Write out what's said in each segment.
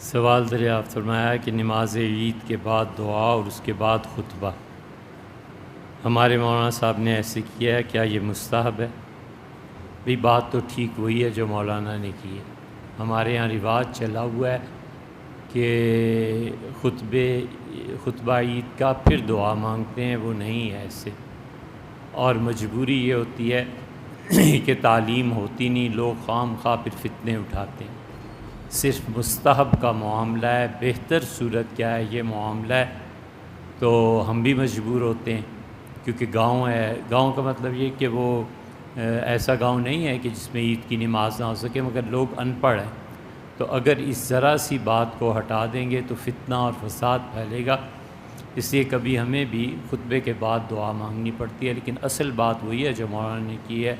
سوال دریافت فرمایا کہ نماز عید کے بعد دعا اور اس کے بعد خطبہ ہمارے مولانا صاحب نے ایسے کیا ہے، کیا یہ مستحب ہے؟ بھئی بات تو ٹھیک وہی ہے جو مولانا نے کی ہے۔ ہمارے یہاں رواج چلا ہوا ہے کہ خطبہ عید کا پھر دعا مانگتے ہیں، وہ نہیں ہے ایسے۔ اور مجبوری یہ ہوتی ہے کہ تعلیم ہوتی نہیں، لوگ خام خواہ پھر فتنے اٹھاتے ہیں۔ صرف مستحب کا معاملہ ہے، بہتر صورت کیا ہے یہ معاملہ ہے، تو ہم بھی مجبور ہوتے ہیں کیونکہ گاؤں ہے۔ گاؤں کا مطلب یہ کہ وہ ایسا گاؤں نہیں ہے کہ جس میں عید کی نماز نہ ہو سکے، مگر لوگ ان پڑھ ہیں، تو اگر اس ذرا سی بات کو ہٹا دیں گے تو فتنہ اور فساد پھیلے گا۔ اس لیے کبھی ہمیں بھی خطبے کے بعد دعا مانگنی پڑتی ہے، لیکن اصل بات وہی ہے جو مولانا نے کی ہے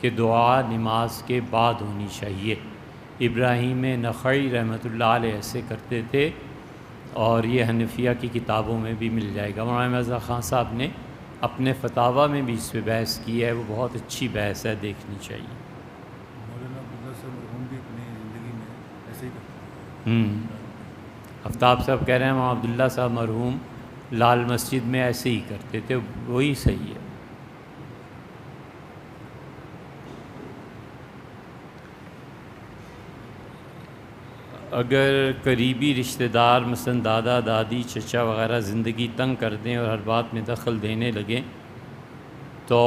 کہ دعا نماز کے بعد ہونی چاہیے۔ ابراہیم نخعی رحمۃ اللہ علیہ ایسے کرتے تھے، اور یہ حنفیہ کی کتابوں میں بھی مل جائے گا۔ مولانا مرزا خان صاحب نے اپنے فتاویٰ میں بھی اس پہ بحث کی ہے، وہ بہت اچھی بحث ہے، دیکھنی چاہیے۔ مولانا عبداللہ صاحب مرحوم بھی اپنی زندگی میں ایسے ہی کرتے ہیں۔ آفتاب صاحب کہہ رہے ہیں وہاں عبداللہ صاحب مرحوم لال مسجد میں ایسے ہی کرتے تھے، وہی صحیح ہے۔ اگر قریبی رشتہ دار مثلا دادا دادی چچا وغیرہ زندگی تنگ کر دیں اور ہر بات میں دخل دینے لگیں تو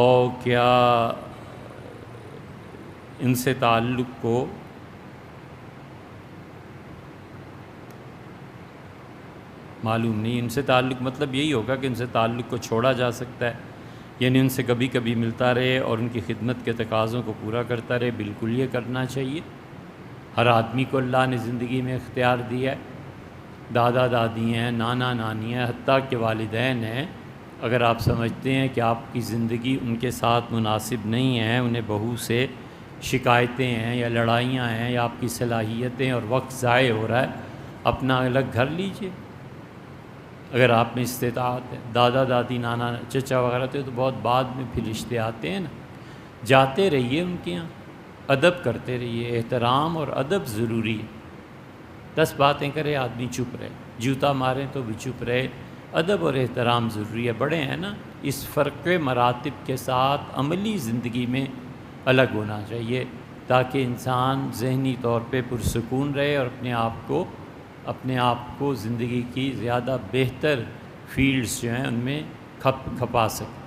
کیا ان سے تعلق کو معلوم نہیں، ان سے تعلق مطلب یہی ہوگا کہ ان سے تعلق کو چھوڑا جا سکتا ہے، یعنی ان سے کبھی کبھی ملتا رہے اور ان کی خدمت کے تقاضوں کو پورا کرتا رہے، بالکل یہ کرنا چاہیے۔ ہر آدمی کو اللہ نے زندگی میں اختیار دیا ہے، دادا دادی ہیں، نانا نانی ہیں، حتیٰ کہ والدین ہیں۔ اگر آپ سمجھتے ہیں کہ آپ کی زندگی ان کے ساتھ مناسب نہیں ہے، انہیں بہو سے شکایتیں ہیں یا لڑائیاں ہیں یا آپ کی صلاحیتیں اور وقت ضائع ہو رہا ہے، اپنا الگ گھر لیجئے اگر آپ میں استطاعت ہے۔ دادا دادی نانا چچا وغیرہ تو بہت بعد میں پھر رشتے آتے ہیں نا، جاتے رہیے ان کے یہاں، ادب کرتے رہیے، احترام اور ادب ضروری ہے۔ 10 باتیں کرے آدمی چپ رہے، جوتا ماریں تو بھی چپ رہے، ادب اور احترام ضروری ہے۔ بڑے ہیں نا، اس فرق مراتب کے ساتھ عملی زندگی میں الگ ہونا چاہیے تاکہ انسان ذہنی طور پہ پرسکون رہے اور اپنے آپ کو زندگی کی زیادہ بہتر فیلڈز جو ہیں ان میں کھپا سکے۔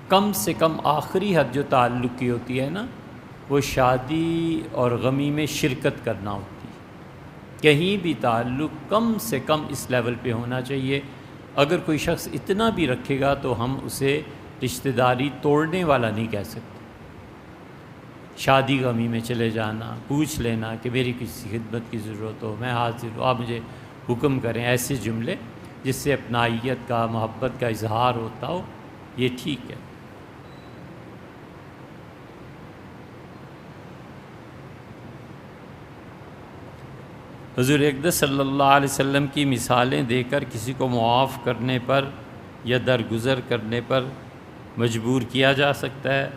کم سے کم آخری حد جو تعلق کی ہوتی ہے نا، وہ شادی اور غمی میں شرکت کرنا ہوتی ہے۔ کہیں بھی تعلق کم سے کم اس لیول پہ ہونا چاہیے۔ اگر کوئی شخص اتنا بھی رکھے گا تو ہم اسے رشتہ داری توڑنے والا نہیں کہہ سکتے۔ شادی غمی میں چلے جانا، پوچھ لینا کہ میری کسی خدمت کی ضرورت ہو، میں حاضر ہوں، آپ مجھے حکم کریں، ایسے جملے جس سے اپنائیت کا، محبت کا اظہار ہوتا ہو، یہ ٹھیک ہے۔ حضور اقدس صلی اللہ علیہ وسلم کی مثالیں دے کر کسی کو معاف کرنے پر یا درگزر کرنے پر مجبور کیا جا سکتا ہے؟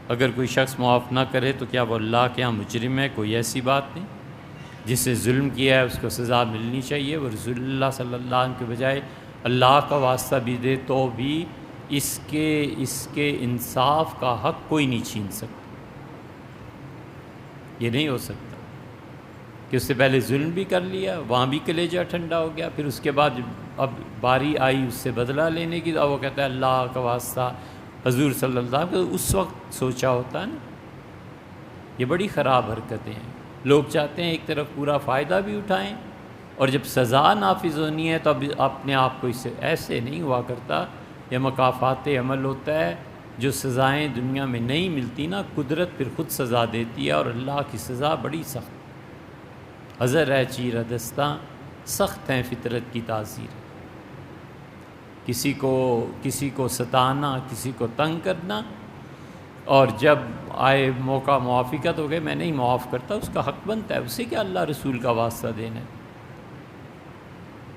اگر کوئی شخص معاف نہ کرے تو کیا وہ اللہ کے ہاں مجرم ہے؟ کوئی ایسی بات نہیں، جس سے ظلم کیا ہے اس کو سزا ملنی چاہیے۔ وہ رسول اللہ صلی اللہ علیہ وسلم کے بجائے اللہ کا واسطہ بھی دے تو بھی اس کے انصاف کا حق کوئی نہیں چھین سکتا۔ یہ نہیں ہو سکتا کہ اس سے پہلے ظلم بھی کر لیا، وہاں بھی کلیجہ ٹھنڈا ہو گیا، پھر اس کے بعد اب باری آئی اس سے بدلہ لینے کی، تو وہ کہتا ہے اللہ کا واسطہ حضور صلی اللہ علیہ وسلم، اس وقت سوچا ہوتا ہے نا۔ یہ بڑی خراب حرکتیں ہیں۔ لوگ چاہتے ہیں ایک طرف پورا فائدہ بھی اٹھائیں، اور جب سزا نافذ ہونی ہے تو اب اپنے آپ کو اس سے ایسے نہیں ہوا کرتا۔ یہ مکافات عمل ہوتا ہے، جو سزائیں دنیا میں نہیں ملتی نا، قدرت پھر خود سزا دیتی ہے، اور اللہ کی سزا بڑی سخت۔ حذر ہے چیرہ دستاں، سخت ہیں فطرت کی تعزیر۔ کسی کو ستانا، کسی کو تنگ کرنا، اور جب آئے موقع موافقت ہو گئے میں نہیں معاف کرتا، اس کا حق بنتا ہے، اسے کیا اللہ رسول کا واسطہ دینا ہے؟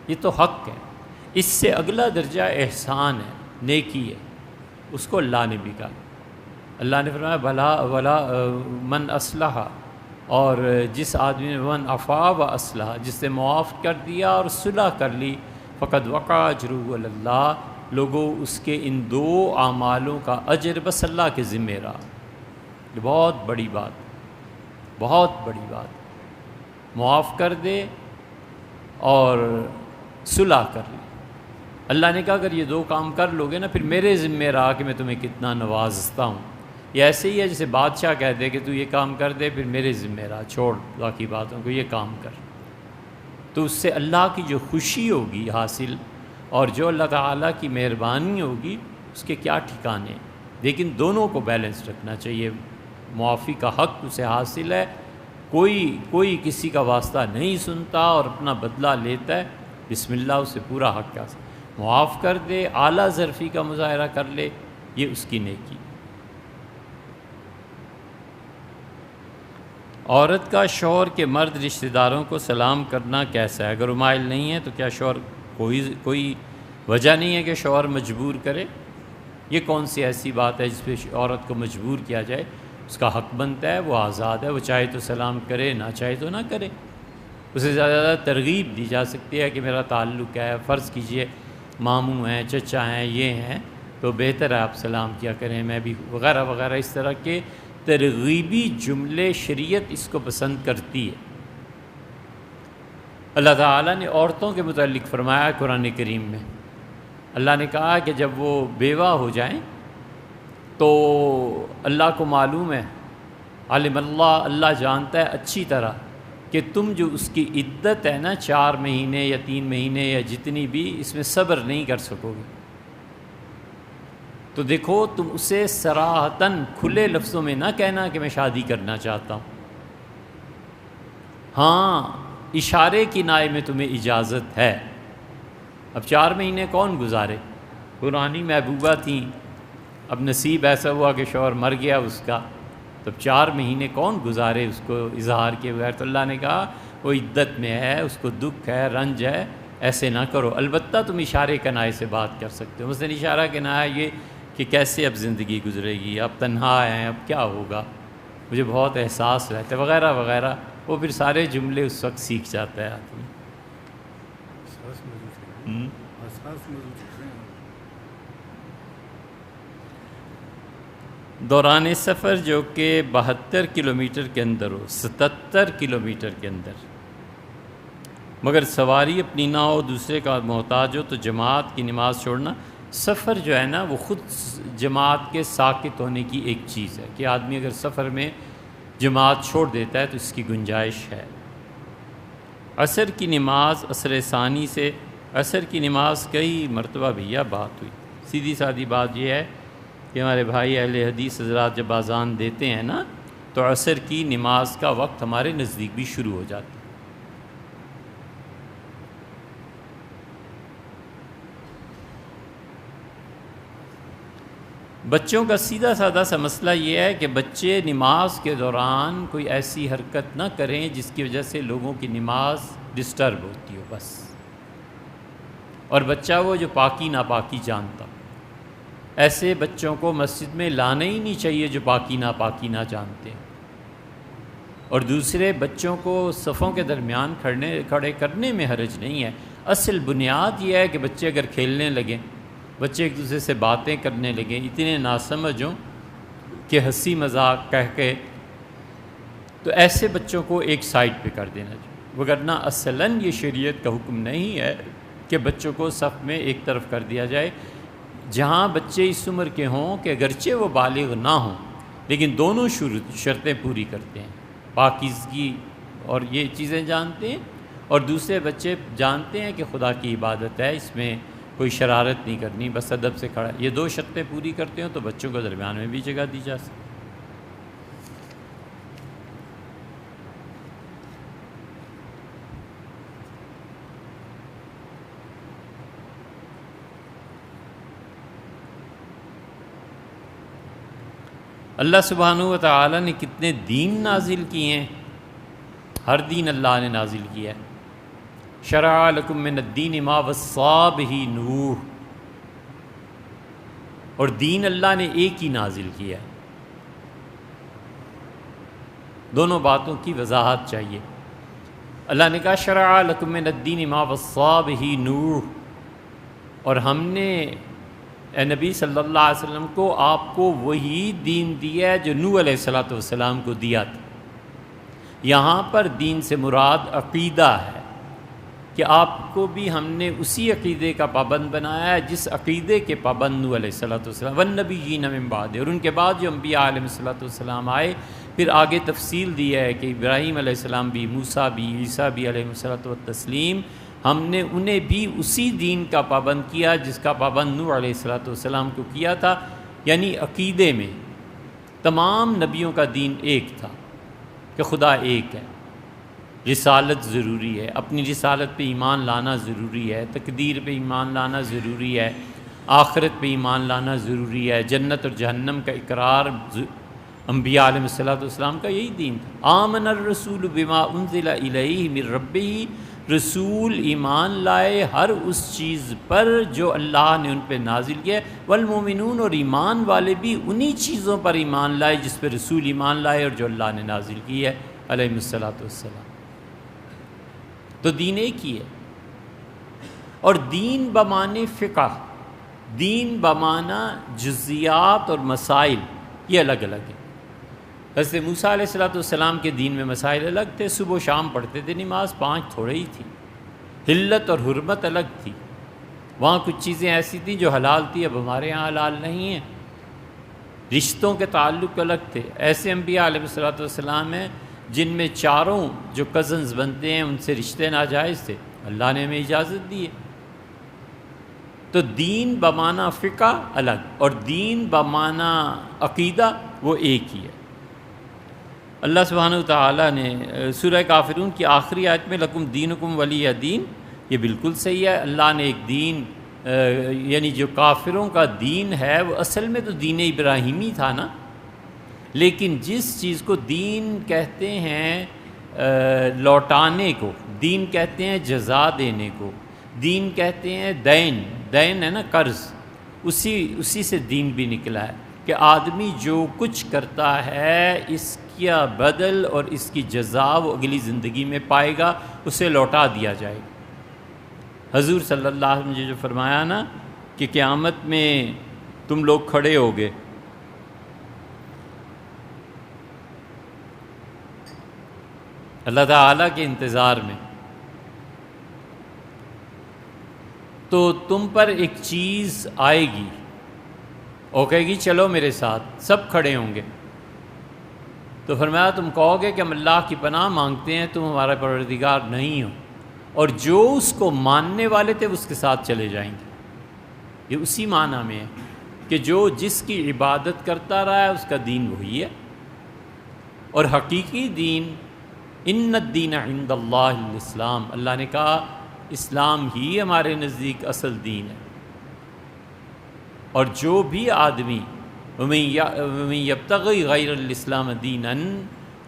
یہ تو حق ہے۔ اس سے اگلا درجہ احسان ہے، نیکی ہے، اس کو اللہ نے بھی کہا۔ اللہ نے فرمایا بھلا ولا من اصلح، اور جس آدمی نے من عفا و اصلح، جس نے معاف کر دیا اور صلح کر لی، فقد وقع اجرہ علی اللہ، لوگوں اس کے ان دو اعمالوں کا اجر بس اللہ کے ذمہ رہا۔ یہ بہت بڑی بات، بہت بڑی بات، معاف کر دے اور صلح کر لے۔ اللہ نے کہا اگر یہ دو کام کر لوگے نا، پھر میرے ذمہ رہا کہ میں تمہیں کتنا نوازتا ہوں۔ یہ ایسے ہی ہے جیسے بادشاہ کہہ دے کہ تو یہ کام کر دے، پھر میرے ذمہ رہا، چھوڑ باقی باتوں کو، یہ کام کر۔ تو اس سے اللہ کی جو خوشی ہوگی حاصل، اور جو اللہ تعالیٰ کی مہربانی ہوگی، اس کے کیا ٹھکانے۔ لیکن دونوں کو بیلنس رکھنا چاہیے۔ معافی کا حق اسے حاصل ہے، کوئی کسی کا واسطہ نہیں سنتا اور اپنا بدلہ لیتا ہے، بسم اللہ، اسے پورا حق حاصل۔ معاف کر دے، اعلیٰ ظرفی کا مظاہرہ کر لے، یہ اس کی نیکی۔ عورت کا شوہر کے مرد رشتہ داروں کو سلام کرنا کیسا ہے؟ اگر وہ مائل نہیں ہے تو کیا شوہر کوئی وجہ نہیں ہے کہ شوہر مجبور کرے؟ یہ کون سی ایسی بات ہے جس پہ عورت کو مجبور کیا جائے؟ اس کا حق بنتا ہے، وہ آزاد ہے، وہ چاہے تو سلام کرے، نہ چاہے تو نہ کرے۔ اسے زیادہ ترغیب دی جا سکتی ہے کہ میرا تعلق ہے، فرض کیجئے ماموں ہیں، چچا ہیں، یہ ہیں، تو بہتر ہے آپ سلام کیا کریں، میں بھی، وغیرہ وغیرہ۔ اس طرح کے ترغیبی جملے شریعت اس کو پسند کرتی ہے۔ اللہ تعالیٰ نے عورتوں کے متعلق فرمایا قرآن کریم میں، اللہ نے کہا کہ جب وہ بیوہ ہو جائیں تو اللہ کو معلوم ہے، علم اللہ جانتا ہے اچھی طرح کہ تم جو اس کی عدت ہے نا 4 مہینے یا 3 مہینے یا جتنی بھی، اس میں صبر نہیں کر سکو گے، تو دیکھو تم اسے صراحتاً کھلے لفظوں میں نہ کہنا کہ میں شادی کرنا چاہتا ہوں، ہاں اشارے کنائے میں تمہیں اجازت ہے۔ اب 4 مہینے کون گزارے؟ پرانی محبوبہ تھیں، اب نصیب ایسا ہوا کہ شوہر مر گیا اس کا، تب 4 مہینے کون گزارے اس کو اظہار کے بغیر؟ تو اللہ نے کہا وہ عدت میں ہے، اس کو دکھ ہے، رنج ہے، ایسے نہ کرو۔ البتہ تم اشارے کنائے سے بات کر سکتے ہو، مثلاً اشارہ کنایہ یہ کہ کیسے اب زندگی گزرے گی، اب تنہا ہیں، اب کیا ہوگا، مجھے بہت احساس رہتا ہے، وغیرہ وغیرہ۔ وہ پھر سارے جملے اس وقت سیکھ جاتا ہے آدمی۔ دوران سفر جو کہ 72 کلومیٹر کے اندر ہو، 77 کلومیٹر کے اندر، مگر سواری اپنی نہ ہو، دوسرے کا محتاج ہو، تو جماعت کی نماز چھوڑنا، سفر جو ہے نا وہ خود جماعت کے ساکت ہونے کی ایک چیز ہے کہ آدمی اگر سفر میں جماعت چھوڑ دیتا ہے تو اس کی گنجائش ہے۔ عصر کی نماز، عصر ثانی سے عصر کی نماز کئی مرتبہ بھیا بات ہوئی۔ سیدھی سادی بات یہ ہے کہ ہمارے بھائی اہل حدیث حضرات جب اذان دیتے ہیں نا تو عصر کی نماز کا وقت ہمارے نزدیک بھی شروع ہو جاتا ہے۔ بچوں کا سیدھا سادہ سا مسئلہ یہ ہے کہ بچے نماز کے دوران کوئی ایسی حرکت نہ کریں جس کی وجہ سے لوگوں کی نماز ڈسٹرب ہوتی ہو، بس۔ اور بچہ وہ جو پاکی ناپاکی جانتا، ایسے بچوں کو مسجد میں لانا ہی نہیں چاہیے جو پاکی ناپاکی نہ جانتے ہیں۔ اور دوسرے بچوں کو صفوں کے درمیان کھڑے کرنے میں حرج نہیں ہے۔ اصل بنیاد یہ ہے کہ بچے اگر کھیلنے لگیں، بچے ایک دوسرے سے باتیں کرنے لگیں، اتنے ناسمجھ ہوں کہ ہنسی مذاق کہہ کے، تو ایسے بچوں کو ایک سائڈ پہ کر دینا چاہیے، وگرنہ اصلاً یہ شریعت کا حکم نہیں ہے کہ بچوں کو صف میں ایک طرف کر دیا جائے۔ جہاں بچے اس عمر کے ہوں کہ اگرچہ وہ بالغ نہ ہوں لیکن دونوں شرطیں پوری کرتے ہیں، پاکیزگی اور یہ چیزیں جانتے ہیں، اور دوسرے بچے جانتے ہیں کہ خدا کی عبادت ہے، اس میں کوئی شرارت نہیں کرنی، بس ادب سے کھڑا، یہ 2 شرطیں پوری کرتے ہوں تو بچوں کو درمیان میں بھی جگہ دی جا سکتی۔ اللہ سبحانہ و تعالیٰ نے کتنے دین نازل کیے ہیں؟ ہر دین اللہ نے نازل کیا ہے۔ شرع لکم من الدین ما وصی بہ نوح، اور دین اللہ نے ایک ہی نازل کیا ہے۔ دونوں باتوں کی وضاحت چاہیے۔ اللہ نے کہا شرع لکم من الدین ما وصی بہ نوح، اور ہم نے اے نبی صلی اللہ علیہ وسلم کو آپ کو وہی دین دیا ہے جو نوح علیہ السلام کو دیا تھا۔ یہاں پر دین سے مراد عقیدہ ہے کہ آپ کو بھی ہم نے اسی عقیدے کا پابند بنایا ہے جس عقیدے کے پابند نوح علیہ السلام والنبیین من بعد، اور ان کے بعد جو انبیاء علیہ السلام آئے، پھر آگے تفصیل دی ہے کہ ابراہیم علیہ السلام بھی، موسیٰ بھی، عیسیٰ بھی علیہ السلام، ہم نے انہیں بھی اسی دین کا پابند کیا جس کا پابند نوح علیہ السلام کو کیا تھا، یعنی عقیدے میں تمام نبیوں کا دین ایک تھا کہ خدا ایک ہے، رسالت ضروری ہے، اپنی رسالت پہ ایمان لانا ضروری ہے، تقدیر پہ ایمان لانا ضروری ہے، آخرت پہ ایمان لانا ضروری ہے، جنت اور جہنم کا اقرار انبیاء علیہ السلام کا یہی دین تھا۔ آمن الرسول بما انزل الیہ من ربہ، رسول ایمان لائے ہر اس چیز پر جو اللہ نے ان پہ نازل کیا، والمومنون، اور ایمان والے بھی انہی چیزوں پر ایمان لائے جس پہ رسول ایمان لائے اور جو اللہ نے نازل کی ہے علیہ السلام۔ تو دین ایک ہی ہے، اور دین بمعنی فقہ، دین بمعنی جزیات اور مسائل، یہ الگ الگ ہے۔ حضرت موسیٰ علیہ السلام کے دین میں مسائل الگ تھے، صبح و شام پڑھتے تھے نماز، 5 تھوڑے ہی تھی، حلت اور حرمت الگ تھی، وہاں کچھ چیزیں ایسی تھیں جو حلال تھی، اب ہمارے ہاں حلال نہیں ہیں، رشتوں کے تعلق الگ تھے۔ ایسے انبیاء علیہ السلام ہیں جن میں 4 جو کزنز بنتے ہیں ان سے رشتے ناجائز تھے، اللہ نے ہمیں اجازت دی ہے۔ تو دین بمعنی فقہ الگ اور دین بمعنی عقیدہ وہ ایک ہی ہے۔ اللہ سبحانہ وتعالیٰ نے سورہ کافرون کی آخری آیت میں لکم دینکم ولی دین، یہ بالکل صحیح ہے۔ اللہ نے ایک دین یعنی جو کافروں کا دین ہے وہ اصل میں تو دین ابراہیمی تھا نا، لیکن جس چیز کو دین کہتے ہیں لوٹانے کو، دین کہتے ہیں جزا دینے کو، دین کہتے ہیں دین ہے نا قرض، اسی سے دین بھی نکلا ہے کہ آدمی جو کچھ کرتا ہے اس کا بدل اور اس کی جزا وہ اگلی زندگی میں پائے گا، اسے لوٹا دیا جائے گا۔ حضور صلی اللہ علیہ وسلم نے جو فرمایا نا کہ قیامت میں تم لوگ کھڑے ہوگے، اللہ تعالیٰ کے انتظار میں، تو تم پر ایک چیز آئے گی اور کہے گی چلو میرے ساتھ، سب کھڑے ہوں گے، تو فرمایا تم کہو گے کہ ہم اللہ کی پناہ مانگتے ہیں، تم ہمارا پروردگار نہیں ہو، اور جو اس کو ماننے والے تھے اس کے ساتھ چلے جائیں گے۔ یہ اسی معنی میں ہے کہ جو جس کی عبادت کرتا رہا ہے اس کا دین وہی ہے، اور حقیقی دین ان الدین عند اللہ الاسلام، اللہ نے کہا اسلام ہی ہمارے نزدیک اصل دین ہے، اور جو بھی آدمی وَمَن یبتغی غیر الاسلام دینا،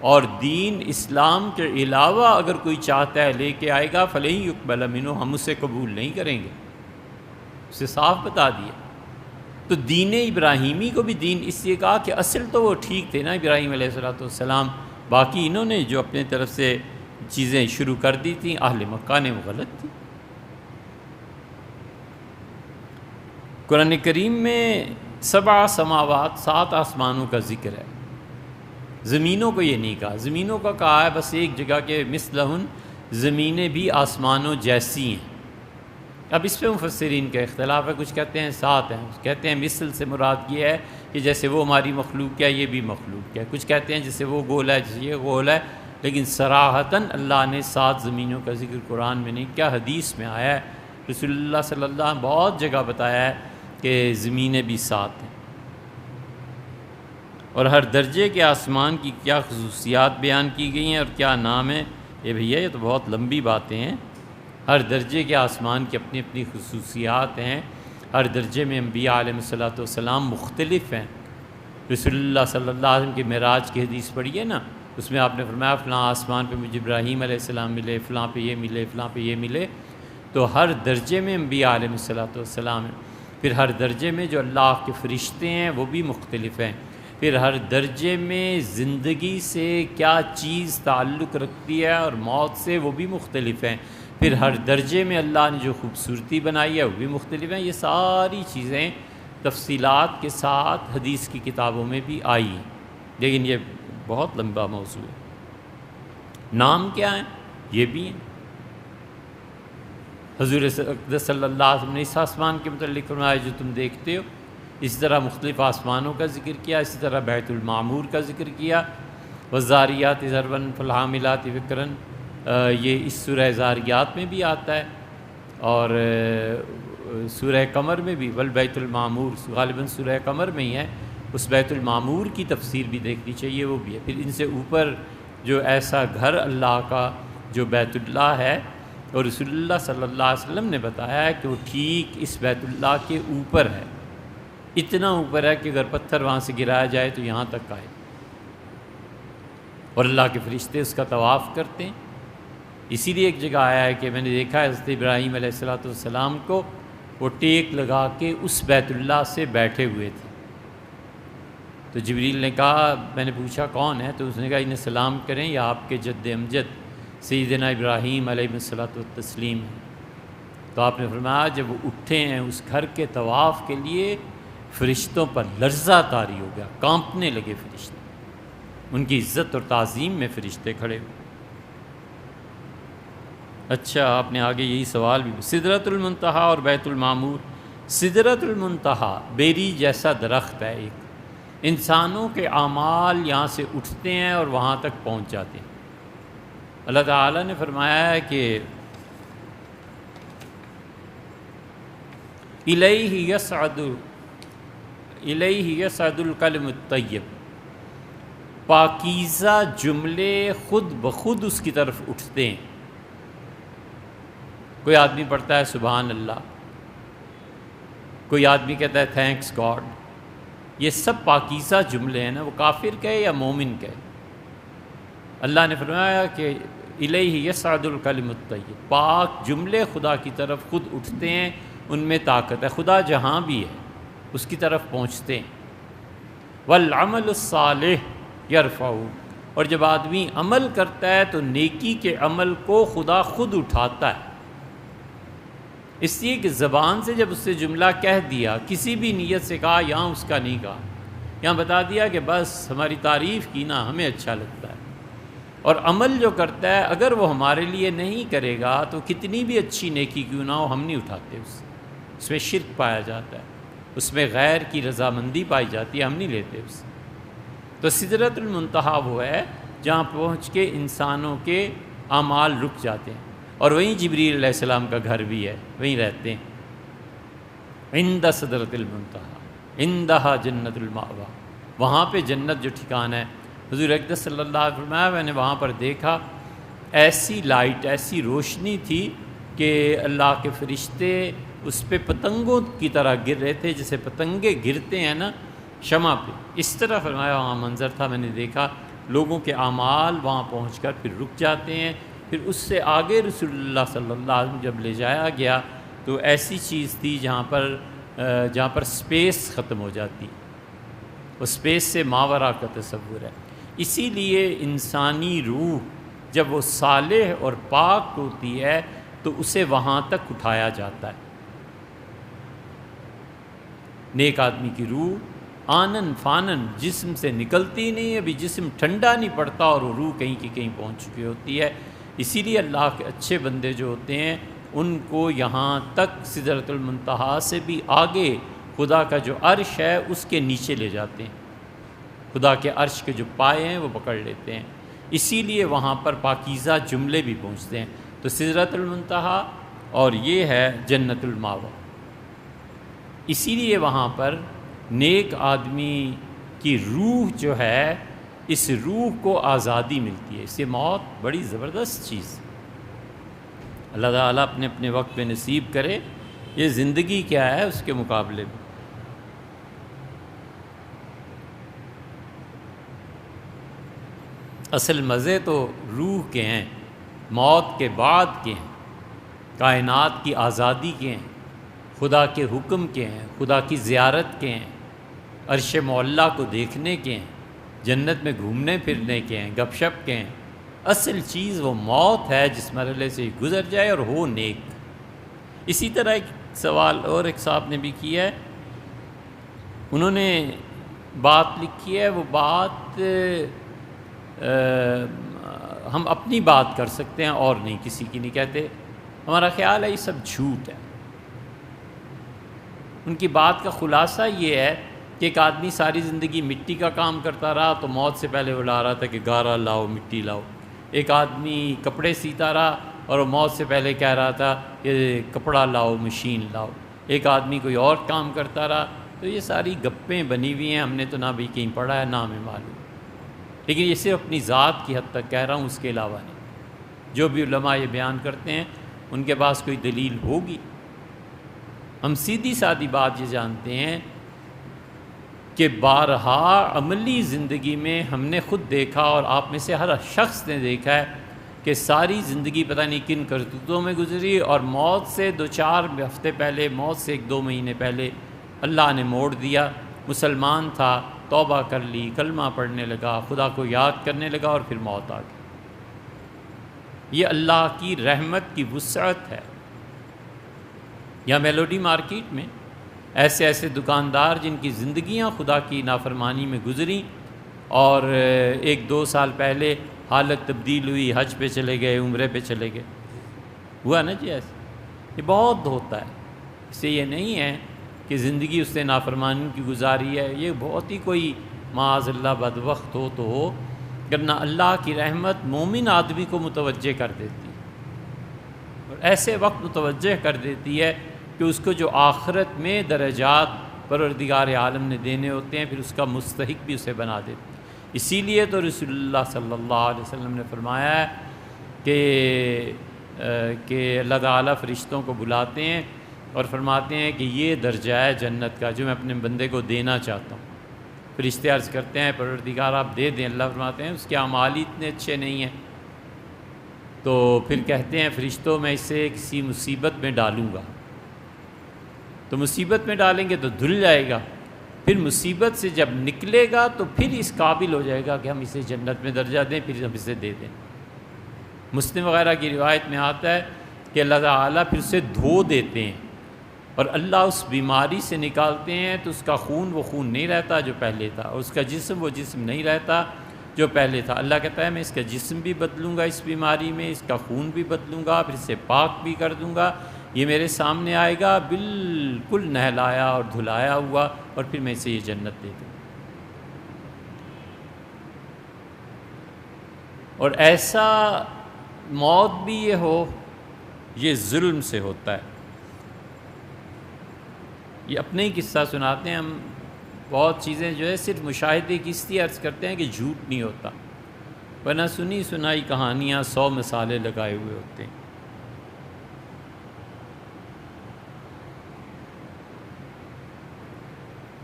اور دین اسلام کے علاوہ اگر کوئی چاہتا ہے لے کے آئے گا فلن یقبل منہ، ہم اسے قبول نہیں کریں گے، اسے صاف بتا دیا۔ تو دین ابراہیمی کو بھی دین اس لیے کہا کہ اصل تو وہ ٹھیک تھے نا ابراہیم علیہ السلام، باقی انہوں نے جو اپنے طرف سے چیزیں شروع کر دی تھیں اہل مکہ نے وہ غلط تھی۔ قرآن کریم میں 7 سماوات، 7 آسمانوں کا ذکر ہے، زمینوں کو یہ نہیں کہا، زمینوں کا کہا ہے بس ایک جگہ کہ مثلہن، زمینیں بھی آسمانوں جیسی ہیں۔ اب اس پہ مفسرین کا اختلاف ہے، کچھ کہتے ہیں 7 ہیں، کچھ کہتے ہیں مثل سے مراد یہ ہے کہ جیسے وہ ہماری مخلوق ہے یہ بھی مخلوق ہے، کچھ کہتے ہیں جیسے وہ گول ہے جیسے یہ گول ہے، لیکن صراحتاً اللہ نے 7 زمینوں کا ذکر قرآن میں نہیں کیا، حدیث میں آیا ہے، رسول اللہ صلی اللہ علیہ وسلم بہت جگہ بتایا ہے کہ زمینیں بھی 7 ہیں، اور ہر درجے کے آسمان کی کیا خصوصیات بیان کی گئی ہیں اور کیا نام ہے، یہ بھیا یہ تو بہت لمبی باتیں ہیں۔ ہر درجے کے آسمان کی اپنی اپنی خصوصیات ہیں، ہر درجے میں انبیاء علیہ السلام مختلف ہیں۔ رسول اللہ صلی اللہ علیہ وسلم کی معراج کی حدیث پڑھی ہے نا، اس میں آپ نے فرمایا فلاں آسمان پہ مجھے ابراہیم علیہ السلام ملے، فلاں پہ یہ ملے، فلاں پہ یہ ملے، تو ہر درجے میں انبیاء علیہ السلام ہیں۔ پھر ہر درجے میں جو اللہ کے فرشتے ہیں وہ بھی مختلف ہیں، پھر ہر درجے میں زندگی سے کیا چیز تعلق رکھتی ہے اور موت سے وہ بھی مختلف ہیں، پھر ہر درجے میں اللہ نے جو خوبصورتی بنائی ہے وہ بھی مختلف ہیں۔ یہ ساری چیزیں تفصیلات کے ساتھ حدیث کی کتابوں میں بھی آئی ہیں، لیکن یہ بہت لمبا موضوع ہے۔ نام کیا ہیں؟ یہ بھی ہیں۔ حضور اقدس صلی اللہ علیہ وسلم نے اس آسمان کے متعلق فرمایا جو تم دیکھتے ہو، اسی طرح مختلف آسمانوں کا ذکر کیا، اسی طرح بیت المعمور کا ذکر کیا، والذاریات ذرواً فالحاملات وقراً، یہ اس سورہ زاریات میں بھی آتا ہے، اور سورہ قمر میں بھی، والبیت المعمور غالباً سورہ قمر میں ہی ہے، اس بیت المعمور کی تفسیر بھی دیکھنی چاہیے، وہ بھی ہے۔ پھر ان سے اوپر جو ایسا گھر اللہ کا جو بیت اللہ ہے، اور رسول اللہ صلی اللہ علیہ وسلم نے بتایا ہے کہ وہ ٹھیک اس بیت اللہ کے اوپر ہے، اتنا اوپر ہے کہ اگر پتھر وہاں سے گرایا جائے تو یہاں تک آئے، اور اللہ کے فرشتے اس کا طواف کرتے ہیں۔ اسی لیے ایک جگہ آیا ہے کہ میں نے دیکھا ہے حضرت ابراہیم علیہ السلام کو وہ ٹیک لگا کے اس بیت اللہ سے بیٹھے ہوئے تھے، تو جبریل نے کہا، میں نے پوچھا کون ہے، تو اس نے کہا انہیں سلام کریں، یا آپ کے جد امجد سیدنا ابراہیم علیہ السلام ہے۔ تو آپ نے فرمایا جب وہ اٹھے ہیں اس گھر کے طواف کے لیے، فرشتوں پر لرزہ طاری ہو گیا، کانپنے لگے فرشتے، ان کی عزت اور تعظیم میں فرشتے کھڑے ہوئے۔ اچھا، آپ نے آگے یہی سوال بھی، سدرۃ المنتہا اور بیت المعمور۔ سدرۃ المنتہا بیری جیسا درخت ہے ایک، انسانوں کے اعمال یہاں سے اٹھتے ہیں اور وہاں تک پہنچ جاتے ہیں۔ اللہ تعالیٰ نے فرمایا ہے کہ الیہ یصعد الکلم الطیب، پاکیزہ جملے خود بخود اس کی طرف اٹھتے ہیں۔ کوئی آدمی پڑھتا ہے سبحان اللہ، کوئی آدمی کہتا ہے تھینکس گاڈ، یہ سب پاکیزہ جملے ہیں نا، وہ کافر کہے یا مومن کہے۔ اللہ نے فرمایا کہ الیہ یصعد الکلم الطیب، پاک جملے خدا کی طرف خود اٹھتے ہیں، ان میں طاقت ہے، خدا جہاں بھی ہے اس کی طرف پہنچتے ہیں۔ والعمل الصالح یرفعہ، اور جب آدمی عمل کرتا ہے تو نیکی کے عمل کو خدا خود اٹھاتا ہے، اس لیے کہ زبان سے جب اس سے جملہ کہہ دیا، کسی بھی نیت سے کہا، یہاں اس کا نہیں کہا، یہاں بتا دیا کہ بس ہماری تعریف کی نا، ہمیں اچھا لگتا ہے۔ اور عمل جو کرتا ہے اگر وہ ہمارے لیے نہیں کرے گا تو کتنی بھی اچھی نیکی کیوں نہ ہو، ہم نہیں اٹھاتے اس میں شرک پایا جاتا ہے، اس میں غیر کی رضامندی پائی جاتی ہے، ہم نہیں لیتے اس سے۔ تو سدرۃ المنتہا وہ ہے جہاں پہنچ کے انسانوں کے اعمال رک جاتے ہیں، اور وہیں جبریل علیہ السلام کا گھر بھی ہے، وہیں رہتے ہیں۔ عند سدرۃ المنتہا عندہا جنت المأویٰ، وہاں پہ جنت جو ٹھکانہ ہے۔ حضور اقدس صلی اللہ علیہ وسلم فرمایا میں نے وہاں پر دیکھا ایسی لائٹ، ایسی روشنی تھی کہ اللہ کے فرشتے اس پہ پتنگوں کی طرح گر رہے تھے، جیسے پتنگے گرتے ہیں نا شمع پہ، اس طرح فرمایا وہاں منظر تھا۔ میں نے دیکھا لوگوں کے اعمال وہاں پہنچ کر پھر رک جاتے ہیں، پھر اس سے آگے رسول اللہ صلی اللہ علیہ وسلم جب لے جایا گیا تو ایسی چیز تھی جہاں پر سپیس ختم ہو جاتی، وہ سپیس سے ماورا کا تصور ہے۔ اسی لیے انسانی روح جب وہ صالح اور پاک ہوتی ہے تو اسے وہاں تک اٹھایا جاتا ہے۔ نیک آدمی کی روح آنن فانن جسم سے نکلتی نہیں، ابھی جسم ٹھنڈا نہیں پڑتا اور وہ روح کہیں کی کہیں پہنچ چکی ہوتی ہے۔ اسی لیے اللہ کے اچھے بندے جو ہوتے ہیں ان کو یہاں تک سدرۃ المنتہا سے بھی آگے خدا کا جو عرش ہے اس کے نیچے لے جاتے ہیں، خدا کے عرش کے جو پائے ہیں وہ پکڑ لیتے ہیں۔ اسی لیے وہاں پر پاکیزہ جملے بھی پہنچتے ہیں۔ تو سدرۃ المنتہا اور یہ ہے جنت المأویٰ، اسی لیے وہاں پر نیک آدمی کی روح جو ہے، اس روح کو آزادی ملتی ہے، اس سے موت بڑی زبردست چیز ہے۔ اللہ تعالیٰ اپنے اپنے وقت میں نصیب کرے۔ یہ زندگی کیا ہے اس کے مقابلے میں؟ اصل مزے تو روح کے ہیں، موت کے بعد کے ہیں، کائنات کی آزادی کے ہیں، خدا کے حکم کے ہیں، خدا کی زیارت کے ہیں، عرش معلیٰ کو دیکھنے کے ہیں، جنت میں گھومنے پھرنے کے ہیں، گپ شپ کے ہیں۔ اصل چیز وہ موت ہے جس مرحلے سے گزر جائے اور ہو نیک۔ اسی طرح ایک سوال اور ایک صاحب نے بھی کیا ہے، انہوں نے بات لکھی ہے، وہ بات ہم اپنی بات کر سکتے ہیں اور نہیں، کسی کی نہیں کہتے۔ ہمارا خیال ہے یہ سب جھوٹ ہے۔ ان کی بات کا خلاصہ یہ ہے کہ ایک آدمی ساری زندگی مٹی کا کام کرتا رہا تو موت سے پہلے وہ لا رہا تھا کہ گارا لاؤ، مٹی لاؤ۔ ایک آدمی کپڑے سیتا رہا اور وہ موت سے پہلے کہہ رہا تھا کہ کپڑا لاؤ، مشین لاؤ۔ ایک آدمی کوئی اور کام کرتا رہا۔ تو یہ ساری گپیں بنی ہوئی ہیں، ہم نے تو نہ بھی کہیں پڑھا ہے، نہ ہمیں معلوم، لیکن یہ صرف اپنی ذات کی حد تک کہہ رہا ہوں، اس کے علاوہ نہیں۔ جو بھی علماء یہ بیان کرتے ہیں ان کے پاس کوئی دلیل ہوگی۔ ہم سیدھی سادی بات یہ جانتے ہیں کہ بارہا عملی زندگی میں ہم نے خود دیکھا، اور آپ میں سے ہر شخص نے دیکھا ہے کہ ساری زندگی پتہ نہیں کن کرتوتوں میں گزری، اور موت سے 2-4 ہفتے پہلے، موت سے 1-2 مہینے پہلے اللہ نے موڑ دیا۔ مسلمان تھا، توبہ کر لی، کلمہ پڑھنے لگا، خدا کو یاد کرنے لگا، اور پھر موت آ گئی۔ یہ اللہ کی رحمت کی وسعت ہے۔ یا میلوڈی مارکیٹ میں ایسے دکاندار جن کی زندگیاں خدا کی نافرمانی میں گزری، اور 1-2 سال پہلے حالت تبدیل ہوئی، حج پہ چلے گئے، عمرے پہ چلے گئے، ہوا نا جی ایسے۔ یہ بہت ہوتا ہے۔ اس سے یہ نہیں ہے کہ زندگی اس نے نافرمانی کی گزاری ہے، یہ بہت ہی کوئی معاذ اللہ بدبخت ہو تو ہو، ورنہ اللہ کی رحمت مومن آدمی کو متوجہ کر دیتی ہے، اور ایسے وقت متوجہ کر دیتی ہے کہ اس کو جو آخرت میں درجات پروردگار عالم نے دینے ہوتے ہیں، پھر اس کا مستحق بھی اسے بنا دیتی ہے۔ اسی لیے تو رسول اللہ صلی اللہ علیہ وسلم نے فرمایا ہے کہ اللہ تعالیٰ فرشتوں کو بلاتے ہیں اور فرماتے ہیں کہ یہ درجہ ہے جنت کا جو میں اپنے بندے کو دینا چاہتا ہوں۔ فرشتے عرض کرتے ہیں پروردگار آپ دے دیں۔ اللہ فرماتے ہیں اس کے اعمال ہی اتنے اچھے نہیں ہیں۔ تو پھر کہتے ہیں فرشتوں میں اسے کسی مصیبت میں ڈالوں گا، تو مصیبت میں ڈالیں گے تو دھل جائے گا، پھر مصیبت سے جب نکلے گا تو پھر اس قابل ہو جائے گا کہ ہم اسے جنت میں درجہ دیں، پھر ہم اسے دے دیں۔ مسلم وغیرہ کی روایت میں آتا ہے کہ اللہ تعالیٰ پھر اسے دھو دیتے ہیں، اور اللہ اس بیماری سے نکالتے ہیں تو اس کا خون وہ خون نہیں رہتا جو پہلے تھا، اور اس کا جسم وہ جسم نہیں رہتا جو پہلے تھا۔ اللہ کہتا ہے میں اس کا جسم بھی بدلوں گا، اس بیماری میں اس کا خون بھی بدلوں گا، پھر اسے پاک بھی کر دوں گا، یہ میرے سامنے آئے گا بالکل نہلایا اور دھلایا ہوا، اور پھر میں اسے یہ جنت دے دوں۔ اور ایسا موت بھی یہ ہو، یہ ظلم سے ہوتا ہے۔ یہ اپنے ہی قصہ سناتے ہیں ہم، بہت چیزیں جو ہے صرف مشاہدے کی اس لیے عرض کرتے ہیں کہ جھوٹ نہیں ہوتا، ورنہ سنی سنائی کہانیاں 100 مثالیں لگائے ہوئے ہوتے ہیں۔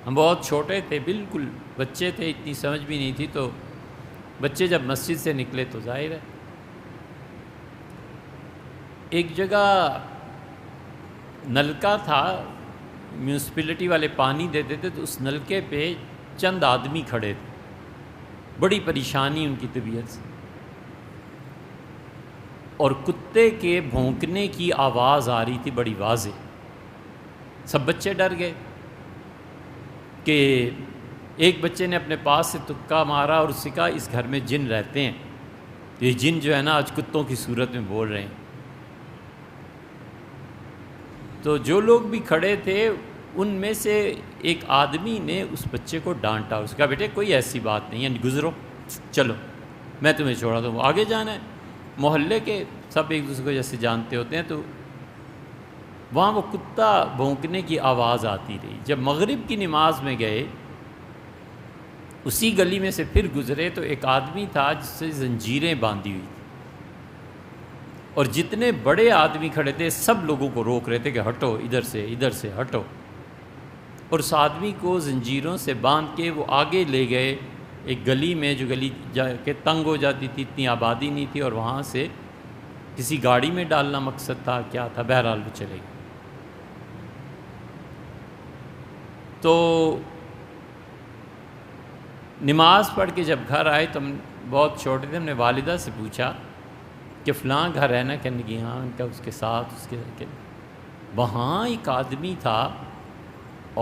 ہم بہت چھوٹے تھے، بالکل بچے تھے، اتنی سمجھ بھی نہیں تھی، تو بچے جب مسجد سے نکلے تو ظاہر ہے ایک جگہ نلکا تھا، میونسپلٹی والے پانی دیتے تھے، تو اس نلکے پہ چند آدمی کھڑے تھے، بڑی پریشانی ان کی طبیعت سے، اور کتے کے بھونکنے کی آواز آ رہی تھی بڑی واضح۔ سب بچے ڈر گئے کہ ایک بچے نے اپنے پاس سے تکا مارا اور اس سے کہا اس گھر میں جن رہتے ہیں، یہ جن جو ہے نا آج کتوں کی صورت میں بول رہے ہیں۔ تو جو لوگ بھی کھڑے تھے ان میں سے ایک آدمی نے اس بچے کو ڈانٹا، اس کا بیٹے کوئی ایسی بات نہیں ہے، گزرو چلو میں تمہیں چھوڑا دوں، آگے جانا ہے۔ محلے کے سب ایک دوسرے کو جیسے جانتے ہوتے ہیں، تو وہاں وہ کتا بھونکنے کی آواز آتی رہی۔ جب مغرب کی نماز میں گئے، اسی گلی میں سے پھر گزرے، تو ایک آدمی تھا جس سے زنجیریں باندھی ہوئی تھیں، اور جتنے بڑے آدمی کھڑے تھے سب لوگوں کو روک رہے تھے کہ ہٹو، ادھر سے ہٹو، اور اس آدمی کو زنجیروں سے باندھ کے وہ آگے لے گئے ایک گلی میں، جو گلی جا کے تنگ ہو جاتی تھی، اتنی آبادی نہیں تھی، اور وہاں سے کسی گاڑی میں ڈالنا مقصد تھا، کیا تھا، بہرحال وہ چلے گئے۔ تو نماز پڑھ کے جب گھر آئے تو ہم بہت چھوٹے تھے، ہم نے والدہ سے پوچھا کہ فلاں گھر ہے نا، کہنے لگی ہاں، ان کا اس کے ساتھ اس کے وہاں ایک آدمی تھا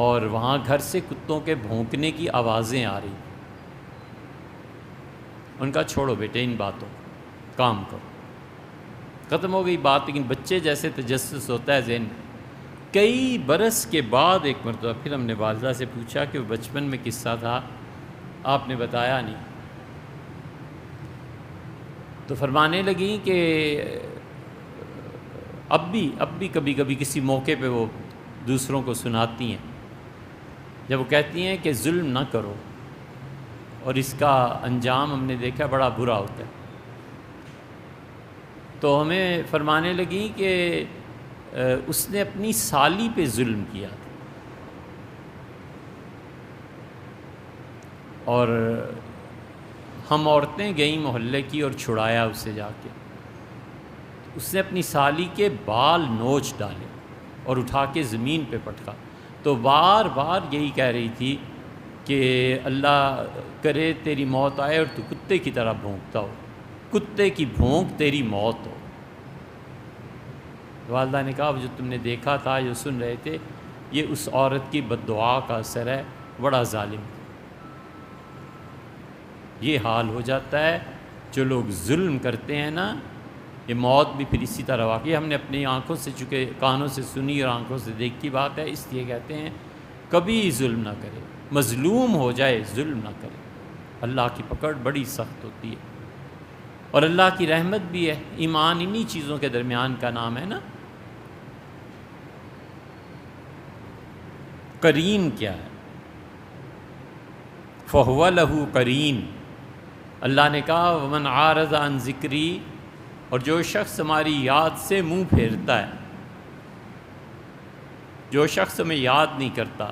اور وہاں گھر سے کتوں کے بھونکنے کی آوازیں آ رہی. ان کا چھوڑو بیٹے ان باتوں، کام کرو. ختم ہو گئی بات. لیکن بچے جیسے تجسس ہوتا ہے ذہن میں. کئی برس کے بعد ایک مرتبہ پھر ہم نے والدہ سے پوچھا کہ وہ بچپن میں قصہ تھا، آپ نے بتایا نہیں. تو فرمانے لگیں کہ اب بھی کبھی کبھی کسی موقع پہ وہ دوسروں کو سناتی ہیں، جب وہ کہتی ہیں کہ ظلم نہ کرو، اور اس کا انجام ہم نے دیکھا بڑا برا ہوتا ہے. تو ہمیں فرمانے لگیں کہ اس نے اپنی سالی پہ ظلم کیا تھا، اور ہم عورتیں گئیں محلے کی اور چھڑایا اسے جا کے. اس نے اپنی سالی کے بال نوچ ڈالے اور اٹھا کے زمین پہ پٹکا. تو بار بار یہی کہہ رہی تھی کہ اللہ کرے تیری موت آئے اور تو کتے کی طرح بھونکتا ہو، کتے کی بھونک تیری موت ہو. والدہ نے کہا جو تم نے دیکھا تھا، جو سن رہے تھے، یہ اس عورت کی بد دعا کا اثر ہے، بڑا ظالم. یہ حال ہو جاتا ہے جو لوگ ظلم کرتے ہیں نا، یہ موت بھی پھر اسی طرح واقعی. ہم نے اپنی آنکھوں سے، چونکہ کانوں سے سنی اور آنکھوں سے دیکھی بات ہے، اس لیے کہتے ہیں کبھی ظلم نہ کرے. مظلوم ہو جائے ظلم نہ کرے. اللہ کی پکڑ بڑی سخت ہوتی ہے، اور اللہ کی رحمت بھی ہے. ایمان انہی چیزوں کے درمیان کا نام ہے نا. قرین کیا ہے؟ فَهُوَ لَهُ قرین. اللہ نے کہا وَمَنْ عَارَضَ عَنْ ذِکْرِی، اور جو شخص ہماری یاد سے منہ پھیرتا ہے، جو شخص ہمیں یاد نہیں کرتا،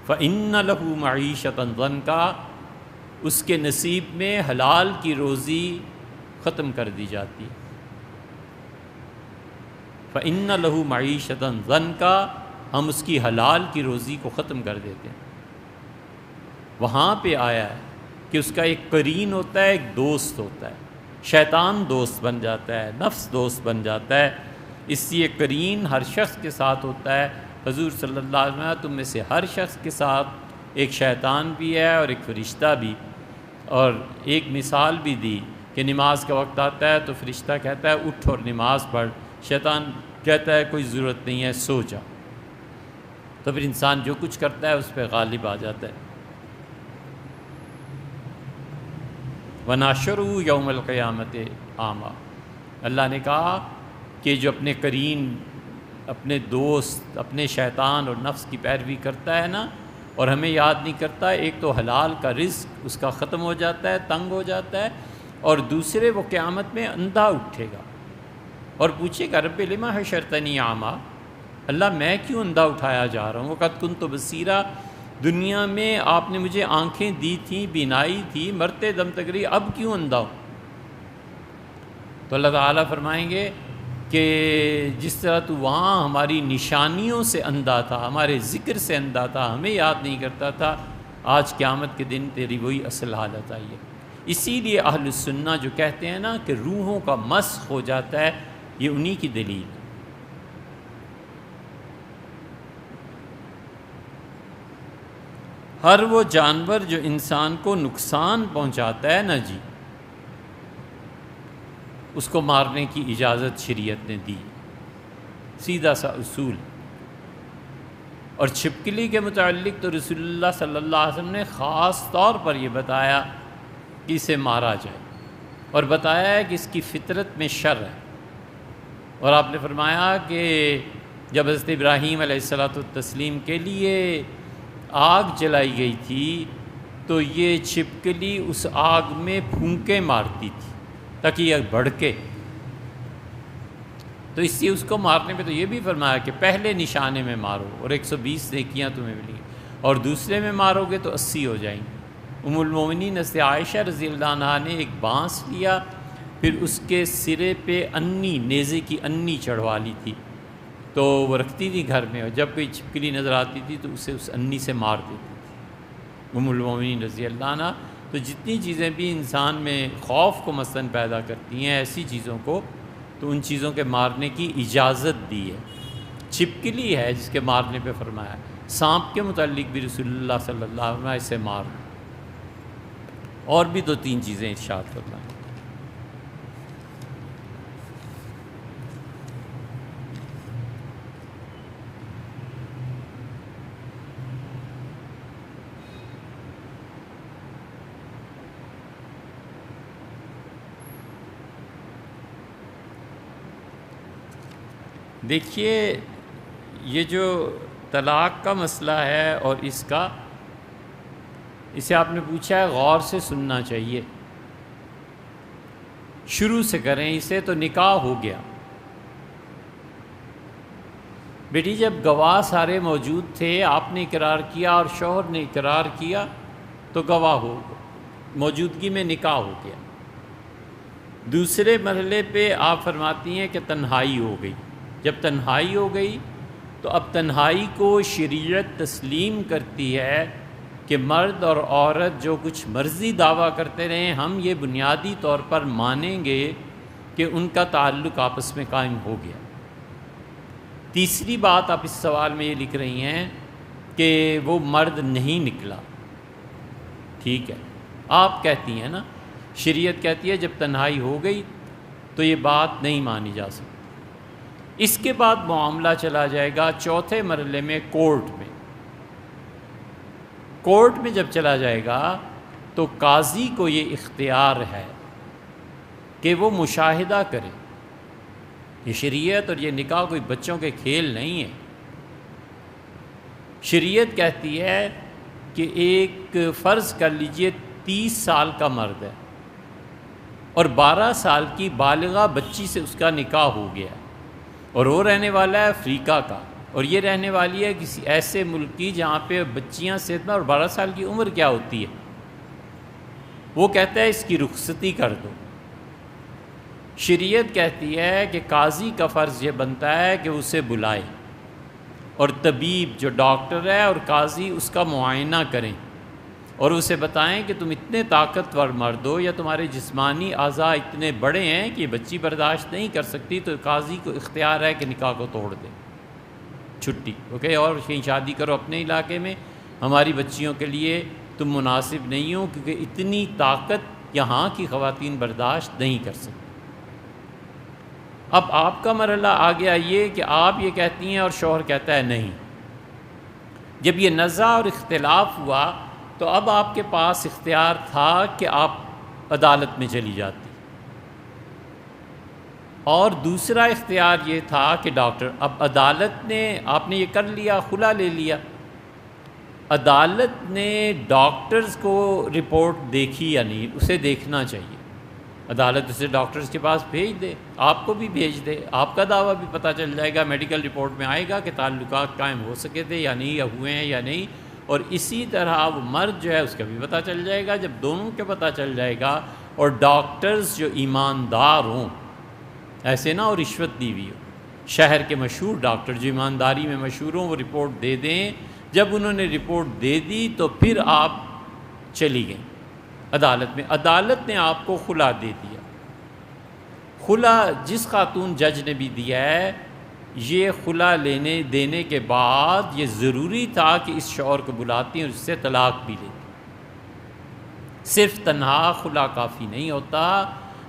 فَإِنَّ لَهُ مَعِيشَةً ضَنْكَا، اس کے نصیب میں حلال کی روزی ختم کر دی جاتی ہے. فَإِنَّ لَهُ مَعِيشَةً ضَنْكَا، ہم اس کی حلال کی روزی کو ختم کر دیتے ہیں. وہاں پہ آیا ہے کہ اس کا ایک قرین ہوتا ہے، ایک دوست ہوتا ہے. شیطان دوست بن جاتا ہے، نفس دوست بن جاتا ہے. اس لیے قرین ہر شخص کے ساتھ ہوتا ہے. حضور صلی اللہ علیہ وسلم تم میں سے ہر شخص کے ساتھ ایک شیطان بھی ہے اور ایک فرشتہ بھی. اور ایک مثال بھی دی کہ نماز کا وقت آتا ہے تو فرشتہ کہتا ہے اٹھ اور نماز پڑھ، شیطان کہتا ہے کوئی ضرورت نہیں ہے، سو جا. تو پھر انسان جو کچھ کرتا ہے اس پہ غالب آ جاتا ہے. وَنَحْشُرُهُ يَوْمَ الْقِيَامَةِ أَعْمَىٰ. اللہ نے کہا کہ جو اپنے قرین، اپنے دوست، اپنے شیطان اور نفس کی پیروی کرتا ہے نا، اور ہمیں یاد نہیں کرتا، ایک تو حلال کا رزق اس کا ختم ہو جاتا ہے، تنگ ہو جاتا ہے، اور دوسرے وہ قیامت میں اندھا اٹھے گا اور پوچھے گا رب لما حشرتنی اعمیٰ، اللہ میں کیوں اندھا اٹھایا جا رہا ہوں. وقت کنت بصیرا، دنیا میں آپ نے مجھے آنکھیں دی تھیں، بینائی تھی، مرتے دم تک رہی، اب کیوں اندھا ہوں. تو اللہ تعالیٰ فرمائیں گے کہ جس طرح تو وہاں ہماری نشانیوں سے اندھا تھا، ہمارے ذکر سے اندھا تھا، ہمیں یاد نہیں کرتا تھا، آج قیامت کے دن تیری وہی اصل حالت آئی ہے. اسی لیے اہل السنہ جو کہتے ہیں نا کہ روحوں کا مسخ ہو جاتا ہے، یہ انہی کی دلیل ہے. ہر وہ جانور جو انسان کو نقصان پہنچاتا ہے نا جی، اس کو مارنے کی اجازت شریعت نے دی، سیدھا سا اصول. اور چھپکلی کے متعلق تو رسول اللہ صلی اللہ علیہ وسلم نے خاص طور پر یہ بتایا کہ اسے مارا جائے، اور بتایا ہے کہ اس کی فطرت میں شر ہے. اور آپ نے فرمایا کہ جب حضرت ابراہیم علیہ السلام کے لیے آگ جلائی گئی تھی تو یہ چھپکلی اس آگ میں پھونکے مارتی تھی تاکہ یہ بھڑکے. تو اس لیے اس کو مارنے پہ تو یہ بھی فرمایا کہ پہلے نشانے میں مارو اور 120 نیکیاں تمہیں ملیں گی، اور دوسرے میں مارو گے تو 80 ہو جائیں گی. ام المومنین حضرت عائشہ رضی اللہ عنہا نے ایک بانس لیا، پھر اس کے سرے پہ انی، نیزے کی انی چڑھوا لی تھی، تو وہ رکھتی تھی گھر میں، اور جب کوئی چھپکلی نظر آتی تھی تو اسے اس انی سے مار دیتی تھی. ام المومنین رضی اللہ عنہ. تو جتنی چیزیں بھی انسان میں خوف کو مثلاً پیدا کرتی ہیں ایسی چیزوں کو، تو ان چیزوں کے مارنے کی اجازت دی ہے. چھپکلی ہے جس کے مارنے پہ فرمایا. سانپ کے متعلق بھی رسول اللہ صلی اللہ علیہ وسلم اسے مار. اور بھی 2-3 چیزیں ارشاد فرمائیں. دیکھیے یہ جو طلاق کا مسئلہ ہے اور اسے آپ نے پوچھا ہے، غور سے سننا چاہیے. شروع سے کریں اسے. تو نکاح ہو گیا بیٹی، جب گواہ سارے موجود تھے، آپ نے اقرار کیا اور شوہر نے اقرار کیا، تو گواہ ہو موجودگی میں نکاح ہو گیا. دوسرے مرحلے پہ آپ فرماتی ہیں کہ تنہائی ہو گئی. جب تنہائی ہو گئی تو اب تنہائی کو شریعت تسلیم کرتی ہے کہ مرد اور عورت جو کچھ مرضی دعویٰ کرتے رہیں، ہم یہ بنیادی طور پر مانیں گے کہ ان کا تعلق آپس میں قائم ہو گیا. تیسری بات آپ اس سوال میں یہ لکھ رہی ہیں کہ وہ مرد نہیں نکلا. ٹھیک ہے، آپ کہتی ہیں نا، شریعت کہتی ہے جب تنہائی ہو گئی تو یہ بات نہیں مانی جا سکتی. اس کے بعد معاملہ چلا جائے گا چوتھے مرحلے میں کورٹ میں. کورٹ میں جب چلا جائے گا تو قاضی کو یہ اختیار ہے کہ وہ مشاہدہ کرے. یہ شریعت اور یہ نکاح کوئی بچوں کے کھیل نہیں ہے. شریعت کہتی ہے کہ ایک فرض کر لیجئے 30 سال کا مرد ہے اور 12 سال کی بالغہ بچی سے اس کا نکاح ہو گیا ہے، اور وہ رہنے والا ہے افریقہ کا، اور یہ رہنے والی ہے کسی ایسے ملک کی جہاں پہ بچیاں صحت اور 12 سال کی عمر کیا ہوتی ہے. وہ کہتا ہے اس کی رخصتی کر دو. شریعت کہتی ہے کہ قاضی کا فرض یہ بنتا ہے کہ اسے بلائے، اور طبیب جو ڈاکٹر ہے اور قاضی اس کا معائنہ کریں اور اسے بتائیں کہ تم اتنے طاقتور مرد ہو یا تمہارے جسمانی اعضاء اتنے بڑے ہیں کہ یہ بچی برداشت نہیں کر سکتی، تو قاضی کو اختیار ہے کہ نکاح کو توڑ دے، چھٹی اوکے، اور کہیں شادی کرو اپنے علاقے میں. ہماری بچیوں کے لیے تم مناسب نہیں ہو کیونکہ اتنی طاقت یہاں کی خواتین برداشت نہیں کر سکتی. اب آپ کا مرحلہ آ گیا یہ کہ آپ یہ کہتی ہیں اور شوہر کہتا ہے نہیں. جب یہ نزاع اور اختلاف ہوا تو اب آپ کے پاس اختیار تھا کہ آپ عدالت میں چلی جاتی، اور دوسرا اختیار یہ تھا کہ ڈاکٹر، اب عدالت نے، آپ نے یہ کر لیا، خلا لے لیا، عدالت نے ڈاکٹرز کو رپورٹ دیکھی یا نہیں، اسے دیکھنا چاہیے. عدالت اسے ڈاکٹرز کے پاس بھیج دے، آپ کو بھی بھیج دے، آپ کا دعویٰ بھی پتہ چل جائے گا، میڈیکل رپورٹ میں آئے گا کہ تعلقات قائم ہو سکے تھے یا نہیں، یا ہوئے ہیں یا نہیں. اور اسی طرح وہ مرد جو ہے اس کا بھی پتہ چل جائے گا. جب دونوں کے پتہ چل جائے گا اور ڈاکٹرز جو ایماندار ہوں، ایسے نہ اور رشوت دی ہوئی ہو، شہر کے مشہور ڈاکٹر جو ایمانداری میں مشہور ہوں وہ رپورٹ دے دیں. جب انہوں نے رپورٹ دے دی تو پھر آپ چلی گئیں عدالت میں. عدالت نے آپ کو خلا دے دیا. خلا جس خاتون جج نے بھی دیا ہے، یہ خلا دینے کے بعد یہ ضروری تھا کہ اس شوہر کو بلاتی اور اس سے طلاق بھی لیتی. صرف تنہا خلا کافی نہیں ہوتا،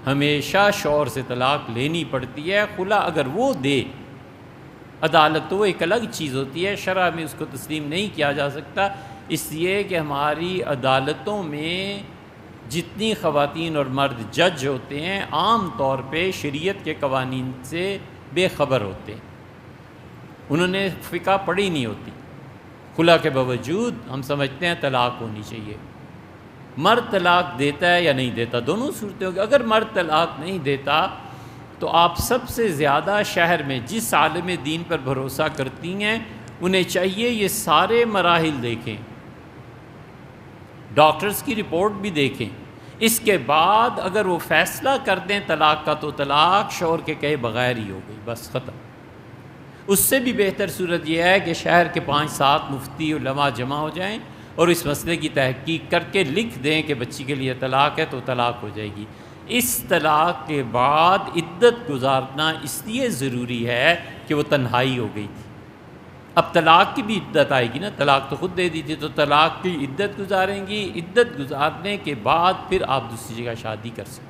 ہمیشہ شوہر سے طلاق لینی پڑتی ہے. خلا اگر وہ دے عدالت تو وہ ایک الگ چیز ہوتی ہے، شرع میں اس کو تسلیم نہیں کیا جا سکتا، اس لیے کہ ہماری عدالتوں میں جتنی خواتین اور مرد جج ہوتے ہیں عام طور پہ شریعت کے قوانین سے بے خبر ہوتے ہیں، انہوں نے فقہ پڑھی نہیں ہوتی. خلا کے باوجود ہم سمجھتے ہیں طلاق ہونی چاہیے. مرد طلاق دیتا ہے یا نہیں دیتا، دونوں صورتیں ہوں گی. اگر مرد طلاق نہیں دیتا تو آپ سب سے زیادہ شہر میں جس عالم دین پر بھروسہ کرتی ہیں انہیں چاہیے یہ سارے مراحل دیکھیں، ڈاکٹرز کی رپورٹ بھی دیکھیں. اس کے بعد اگر وہ فیصلہ کر دیں طلاق کا تو طلاق شوہر کے کہے بغیر ہی ہو گئی، بس ختم. اس سے بھی بہتر صورت یہ ہے کہ شہر کے 5-7 مفتی علماء جمع ہو جائیں اور اس مسئلے کی تحقیق کر کے لکھ دیں کہ بچی کے لیے طلاق ہے تو طلاق ہو جائے گی۔ اس طلاق کے بعد عدت گزارنا اس لیے ضروری ہے کہ وہ تنہائی ہو گئی تھی۔ اب طلاق کی بھی عدت آئے گی نا، طلاق تو خود دے دی تھی، تو طلاق کی عدت گزاریں گی، عدت گزارنے کے بعد پھر آپ دوسری جگہ شادی کر سکتے ہیں۔